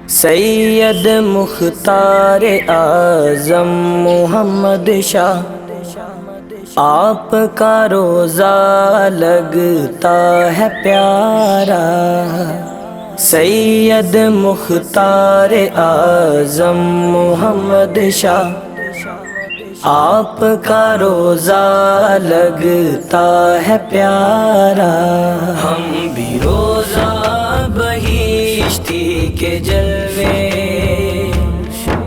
سید مختار اعظم محمد شاہ، آپ کا روزہ لگتا ہے پیارا۔ سید مختار اعظم محمد شاہ، آپ کا روزہ لگتا ہے پیارا۔ ہم بھی روزہ بہشتی کے جلوے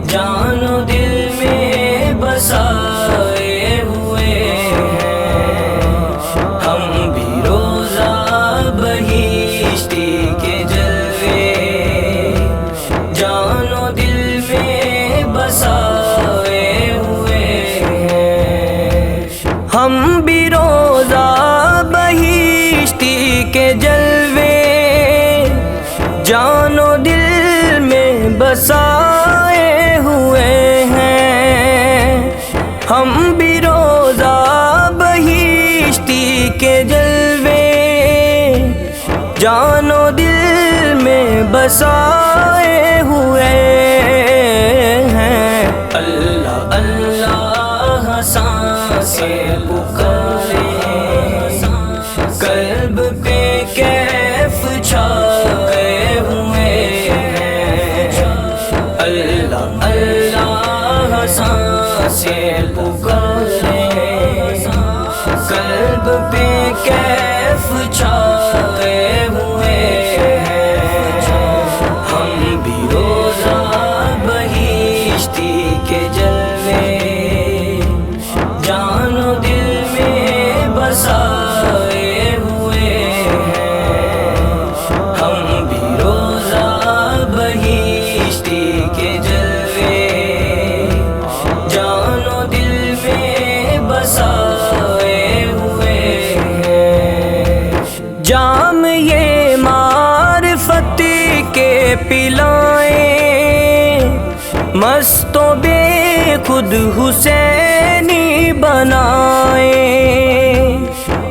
جان و دل میں بسائے ہوئے ہیں۔ ہم بھی روزہ بہشتی کے جلوے جان و دل میں بسائے ہوئے ہیں۔ ہم بھی روزہ بہشتی کے جلوے جان و دل میں بسائے ہوئے ہیں۔ ہم بھی روزہ بہشتی کے جلوے جان و دل میں بسائے ہوئے ہیں۔ اللہ اللہ سانسیں پکارے، قلب پہ کیف چھائے ہوئے ہیں۔ اللہ اللہ سانسیں پکارے، قلب پہ کیف چھائے ہوئے ہیں۔ ہم بھی روزہ بہشتی کے جلوے جان و دل میں بسائے ہوئے ہیں۔ ہم بھی روزہ بہشتی کے جلوے جان و دل میں بسائے ہوئے ہیں۔ جام یہ معرفت کے پلائیں، مست و بے خود حسینی بنائیں۔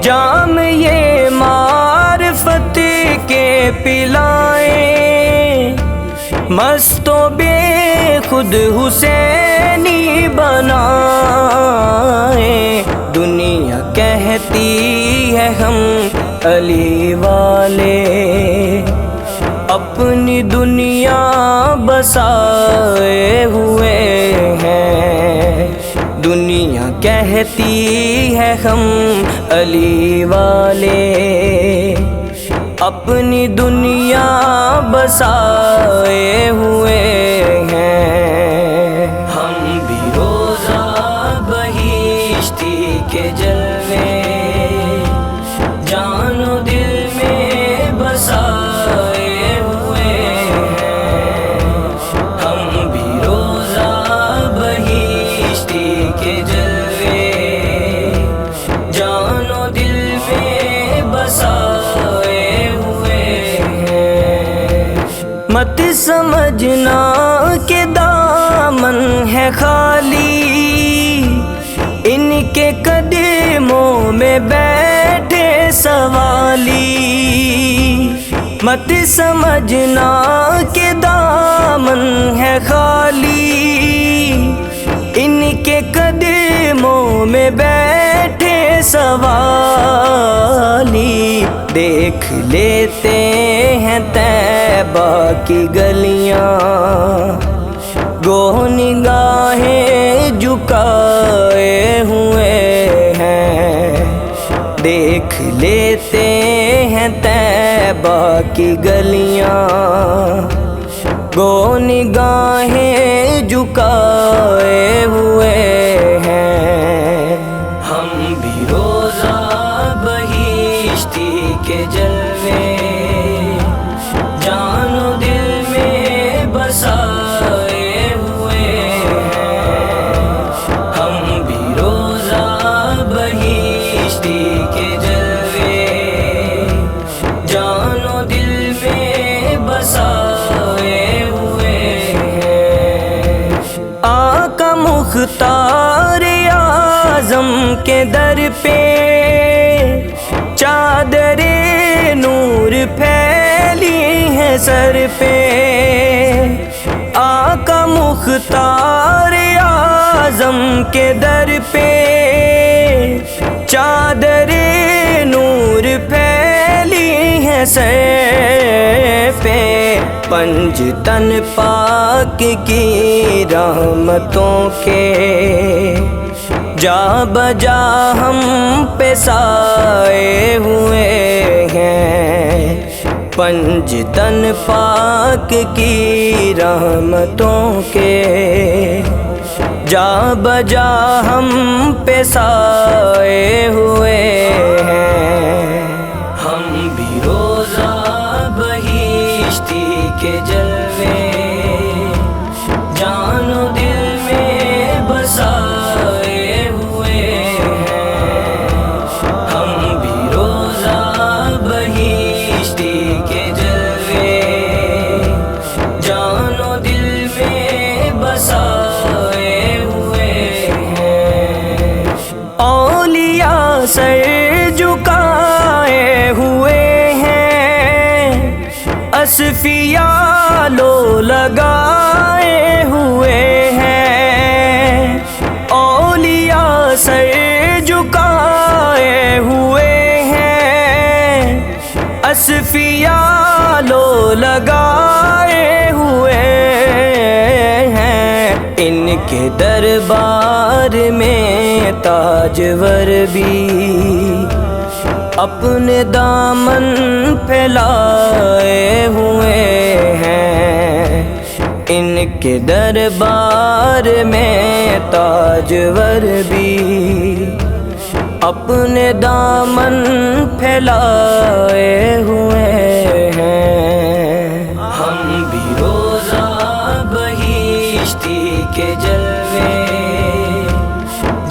جام یہ معرفت کے پلائیں، مست و بے خود حسینی بنائیں۔ دنیا کہتی ہے ہم علی والے، اپنی دنیا بسائے ہوئے ہیں۔ دنیا کہتی ہے ہم علی والے، اپنی دنیا بسائے ہوئے ہیں۔ ہم بھی روزہ بہشتی کے جلوے جان و دل میں بسائے ہوئے ہیں۔ ہم بھی روزہ بہشتی کے جلوے جان و دل میں بسائے ہوئے ہیں۔ مت سمجھنا کہ دامن ہے خالی، ان کے قدموں میں بیٹھے سوالی۔ مت سمجھنا کہ دامن ہے خالی، ان کے قدموں میں بیٹھے سوالی۔ دیکھ لیتے ہیں طیبہ کی گلیاں، گو نگاہیں جھکائے ہوئے ہیں۔ دیکھ لیتے ہیں طیبہ کی گلیاں، گو نگاہیں جھکائے ہوئے ہیں۔ ہم بھی روزہ بہشتی کے جلوے جان و دل میں بسائے ہوئے ہیں۔ ہم بھی روزہ بہشتی کے جلوے جان و دل میں بسائے ہوئے ہیں۔ آقا مختار اعظم کے در پہ چادر نور پھیلی ہے سر پہ، مختار اعظم کے در پہ چادر نور پھیلی ہے سر پہ، پنج تن پاک کی رحمتوں کے جا بجا ہم پہ سائے ہوئے ہیں، پنج تن پاک کی رحمتوں کے جا بجا ہم پہ سائے ہوئے ہیں۔ ہم بھی روزہ بہشتی کے جلوے جان و دل میں بسائے ہوئے ہیں، ہم بھی روزہ بہشتی کے جلوے جان و دل میں بسائے ہوئے ہیں۔ اولیاء سر جھکائے ہوئے ہیں، اصفیاء لو لگائے ہوئے ہیں، اولیاء سر جھکائے ہوئے ہیں، اصفیاء لو لگائے ہوئے ہیں، ان کے دربار میں تاجور بھی اپنے دامن پھیلائے ہوئے ہیں، ان کے دربار میں تاجور بھی اپنے دامن پھیلائے ہوئے ہیں۔ ہم بھی روزہ بہشتی کے جلوے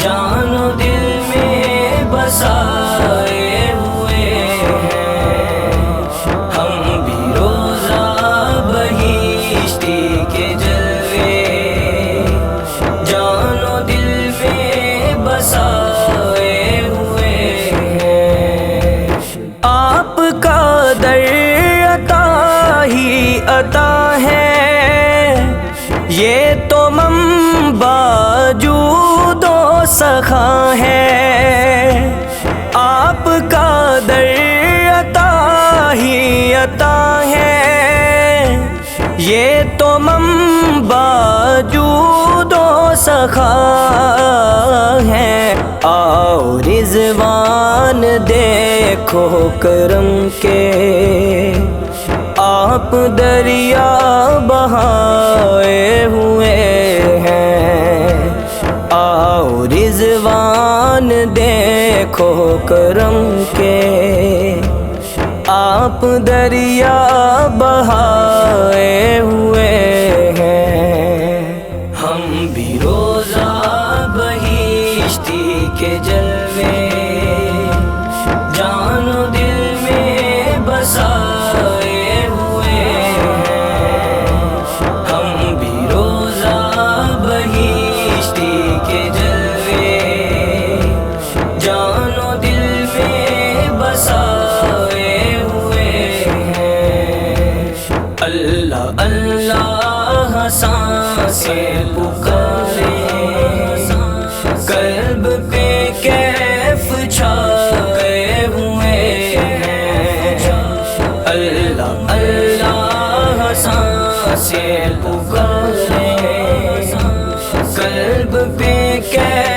جان و دل میں بسائے ہوئے ہیں، ہم بھی روزہ بہشتی کے جلوے جان و دل میں بسائے ہوئے ہیں۔ آپ کا در عطا ہی عطا ہے، یہ تو منبع جود و سخا ہے، آپ کا در عطا ہی عطا ہے، یہ تو منبع جود و سخا ہے، آؤ رضوان دیکھو کرم کے آپ دریا بہائے ہوئے ہیں، آؤ رضوان دیکھو کرم کے آپ دریا بہائے ہوئے ہیں۔ ہم بھی روزہ بہشتی کے جلوے جان و دل میں بسائے ہوئے ہیں، ہم بھی روزہ بہشتی کے جلوے جان و دل میں بسائے ہوئے ہیں۔ اللہ اللہ سانسیں پکارے، قلب پہ کیف چھائے ہوئے ہیں، اللہ اللہ سانسیں پکارے، قلب پہ کیف